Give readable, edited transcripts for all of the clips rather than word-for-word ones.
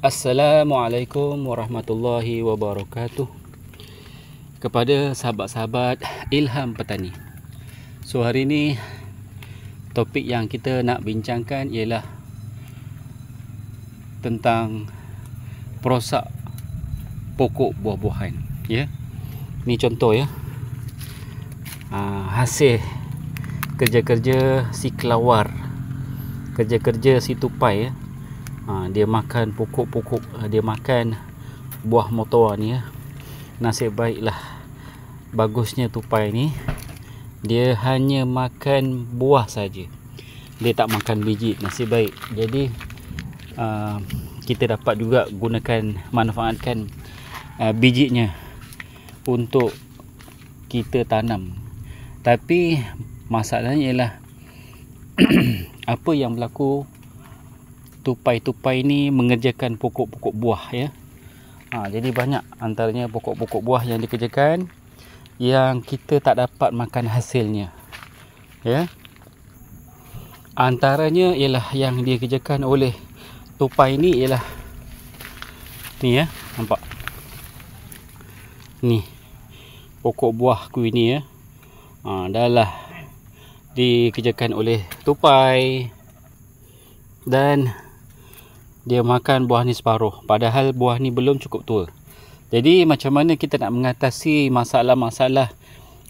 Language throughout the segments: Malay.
Assalamualaikum warahmatullahi wabarakatuh. Kepada sahabat-sahabat Ilham Petani. So hari ini topik yang kita nak bincangkan ialah tentang perosak pokok buah-buahan, ya. Ni contoh, ya. Hasil kerja-kerja si kelawar, kerja-kerja si tupai, ya. Dia makan pokok-pokok, dia makan buah motor ni, ya. Nasib baiklah, bagusnya tupai ni dia hanya makan buah saja, dia tak makan biji. Nasib baik. Jadi kita dapat juga gunakan, manfaatkan bijinya untuk kita tanam. Tapi masalahnya ialah apa yang berlaku, tupai-tupai ni mengerjakan pokok-pokok buah, ya. Jadi banyak antaranya pokok-pokok buah yang dikerjakan yang kita tak dapat makan hasilnya, ya. Antaranya ialah yang dikerjakan oleh tupai ni ialah ni, ya, nampak ni pokok buah ku ini, ya. Dah lah dikerjakan oleh tupai dan dia makan buah ni separuh, padahal buah ni belum cukup tua. Jadi macam mana kita nak mengatasi masalah-masalah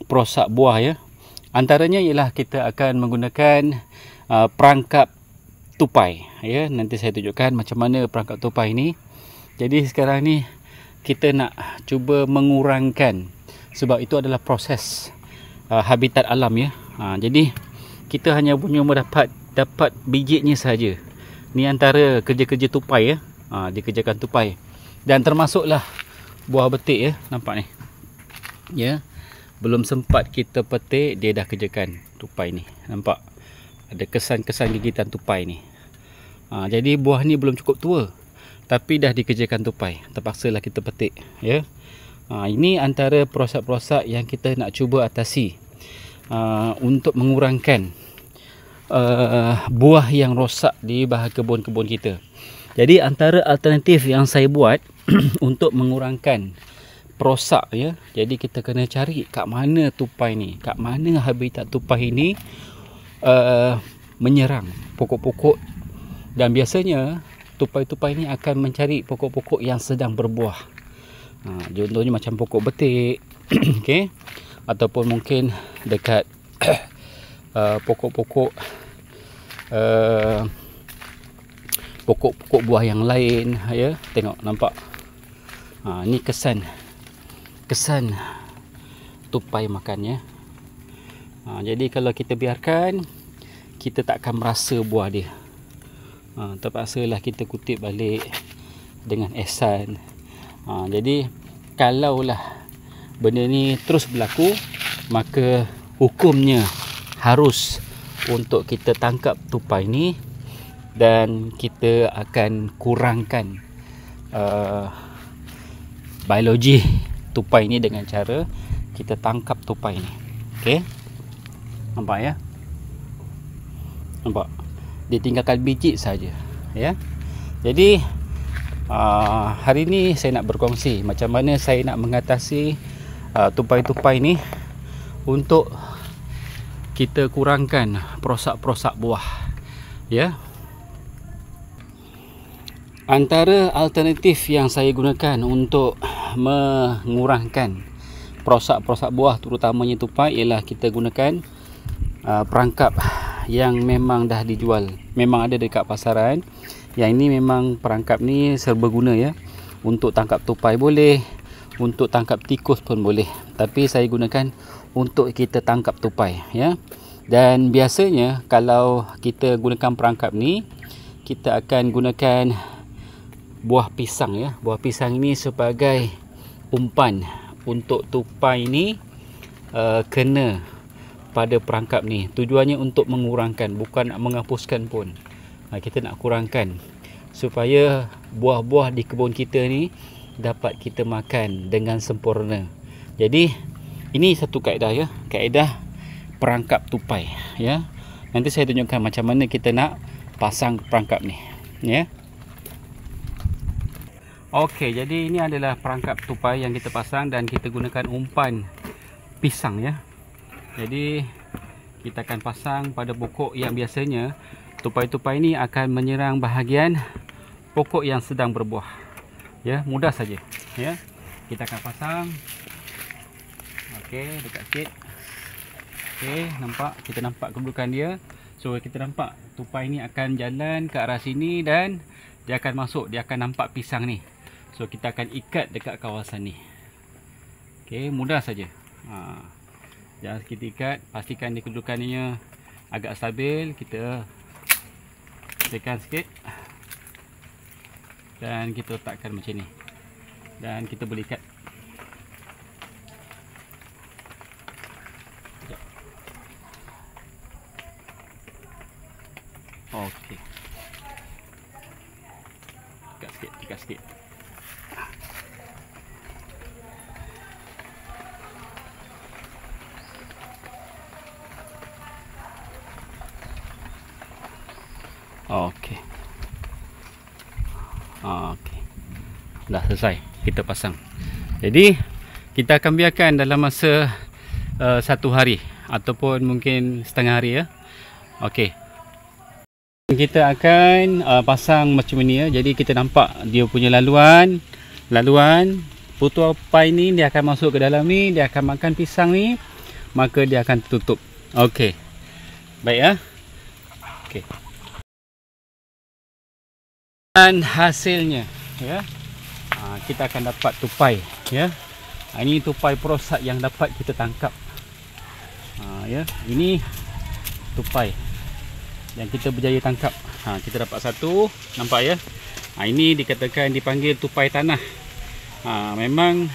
perosak buah, ya? Antaranya ialah kita akan menggunakan perangkap tupai, ya. Nanti saya tunjukkan macam mana perangkap tupai ni. Jadi sekarang ni kita nak cuba mengurangkan, sebab itu adalah proses habitat alam, ya. Jadi kita hanya punya dapat bijinya saja. Ni antara kerja-kerja tupai, ya. Dikerjakan tupai. Dan termasuklah buah betik, ya. Nampak ni, ya. Belum sempat kita petik, dia dah kerjakan tupai ni. Nampak ada kesan-kesan gigitan tupai ni. Jadi buah ni belum cukup tua, tapi dah dikerjakan tupai. Terpaksalah kita petik, ya. Ini antara perosak-perosak yang kita nak cuba atasi untuk mengurangkan buah yang rosak di bahagian kebun-kebun kita. Jadi antara alternatif yang saya buat untuk mengurangkan perosak, ya. Jadi kita kena cari kat mana tupai ni, kat mana habitat tupai ini menyerang pokok-pokok. Dan biasanya tupai-tupai ni akan mencari pokok-pokok yang sedang berbuah. Contohnya macam pokok betik, okey, ataupun mungkin dekat pokok-pokok pokok-pokok buah yang lain, ya. Tengok, nampak. Ni kesan tupai makannya. Jadi kalau kita biarkan, kita tak akan merasa buah dia. Terpaksalah kita kutip balik dengan ehsan. Jadi kalaulah benda ni terus berlaku, maka hukumnya harus untuk kita tangkap tupai ni dan kita akan kurangkan biologi tupai ni dengan cara kita tangkap tupai ni. Okey, nampak, ya. Nampak, dia tinggalkan biji saja, ya. Jadi hari ni saya nak berkongsi macam mana saya nak mengatasi tupai-tupai ni untuk kita kurangkan perosak-perosak buah, ya. Antara alternatif yang saya gunakan untuk mengurangkan perosak-perosak buah, terutamanya tupai, ialah kita gunakan perangkap yang memang dah dijual, memang ada dekat pasaran. Yang ini memang perangkap ni serbaguna, ya. Untuk tangkap tupai boleh, untuk tangkap tikus pun boleh. Tapi saya gunakan untuk kita tangkap tupai, ya. Dan biasanya kalau kita gunakan perangkap ni, kita akan gunakan buah pisang, ya. Buah pisang ini sebagai umpan untuk tupai ni kena pada perangkap ni. Tujuannya untuk mengurangkan, bukan nak menghapuskan pun. Kita nak kurangkan supaya buah-buah di kebun kita ni dapat kita makan dengan sempurna. Jadi ini satu kaedah, ya, kaedah perangkap tupai, ya. Nanti saya tunjukkan macam mana kita nak pasang perangkap ni, ya. Okey, jadi ini adalah perangkap tupai yang kita pasang dan kita gunakan umpan pisang ya. Jadi kita akan pasang pada pokok yang biasanya tupai-tupai ini akan menyerang bahagian pokok yang sedang berbuah. Ya, mudah saja ya. Kita akan pasang. Okey, dekat sikit. Okey, nampak, kita nampak kedudukan dia. So kita nampak tupai ni akan jalan ke arah sini dan dia akan masuk, dia akan nampak pisang ni. So kita akan ikat dekat kawasan ni. Okey, mudah saja. Jangan kita ikat, pastikan dia kedudukannya agak stabil. Kita tekan sikit dan kita letakkan macam ni. Dan kita boleh ikat. Okey. Tekan sikit. Okey. Okey. Dah selesai kita pasang. Jadi kita akan biarkan dalam masa 1 hari ataupun mungkin setengah hari ya. Okey. Kita akan pasang macam ni ya. Jadi kita nampak dia punya laluan tupai ni dia akan masuk ke dalam ni, dia akan makan pisang ni, maka dia akan tutup. Okey. Baik ya. Okey. Dan hasilnya ya, kita akan dapat tupai ya. Ini tupai perosak yang dapat kita tangkap. Ya, ini tupai yang kita berjaya tangkap. Kita dapat satu, nampak ya. Ini dikatakan dipanggil tupai tanah. Memang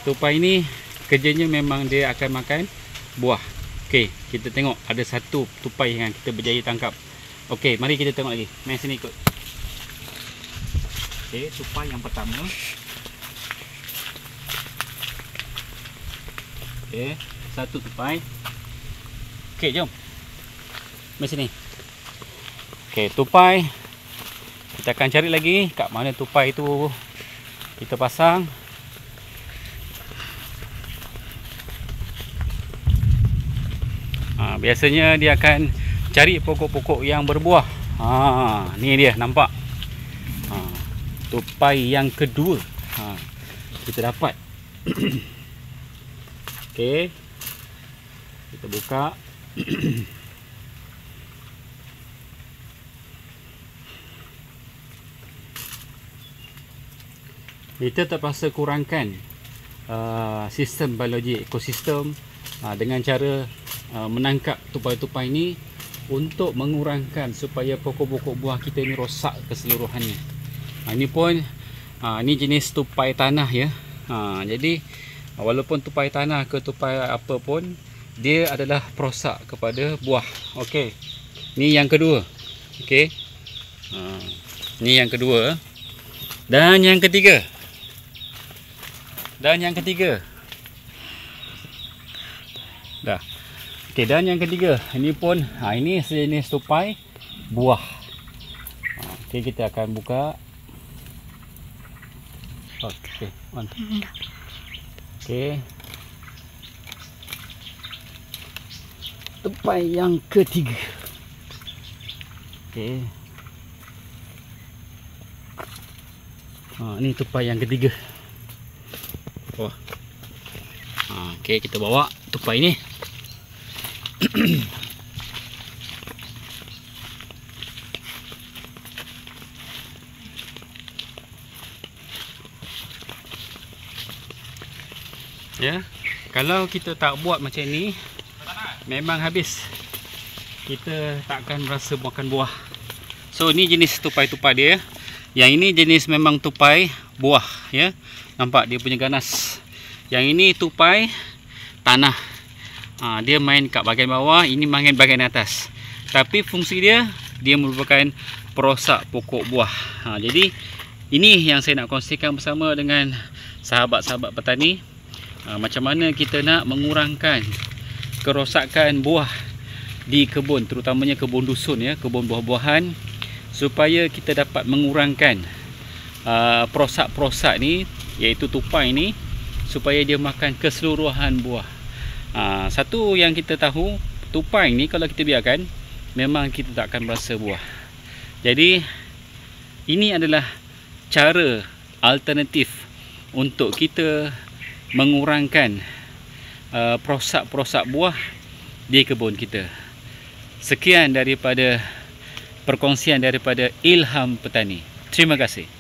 tupai ni kerjanya memang dia akan makan buah. Okey, kita tengok ada satu tupai yang kita berjaya tangkap. Okey, mari kita tengok lagi. Mai sini ikut. Okey, tupai yang pertama. Okey, satu tupai. Okey, jom. Mai sini. Okey, tupai. Kita akan cari lagi kat mana tupai tu kita pasang. Biasanya dia akan cari pokok-pokok yang berbuah. Ni dia, nampak. Tupai yang kedua kita dapat. Okey, kita buka. Kita terpaksa kurangkan sistem biologi ekosistem dengan cara menangkap tupai-tupai ni untuk mengurangkan supaya pokok-pokok buah kita ni rosak keseluruhannya. Ini pun ini jenis tupai tanah ya. Jadi walaupun tupai tanah ke tupai apa pun, dia adalah perosak kepada buah. Okey. Ni yang kedua. Okey. Ni yang kedua. Dan yang ketiga. Dah. Okey, dan yang ketiga, ini pun ini sejenis tupai buah. Okey, kita akan buka. Okey, mantap. Okey. Tupai yang ketiga. Okey. Ni tupai yang ketiga. Wah. Okey, kita bawa tupai ni. Ya, kalau kita tak buat macam ni, memang habis. Kita takkan merasa makan buah. So ni jenis tupai-tupai dia. Yang ini jenis memang tupai buah ya. Nampak dia punya ganas. Yang ini tupai tanah. Dia main kat bahagian bawah, ini main bahagian atas. Tapi fungsi dia merupakan perosak pokok buah. Jadi ini yang saya nak kongsikan bersama dengan sahabat-sahabat petani. Macam mana kita nak mengurangkan kerosakan buah di kebun, terutamanya kebun dusun ya, kebun buah-buahan, supaya kita dapat mengurangkan perosak-perosak ni, iaitu tupai ni, supaya dia makan keseluruhan buah. Satu yang kita tahu, tupai ni kalau kita biarkan, memang kita tak akan berasa buah. Jadi ini adalah cara alternatif untuk kita mengurangkan perosak-perosak buah di kebun kita. Sekian daripada perkongsian daripada Ilham Petani. Terima kasih.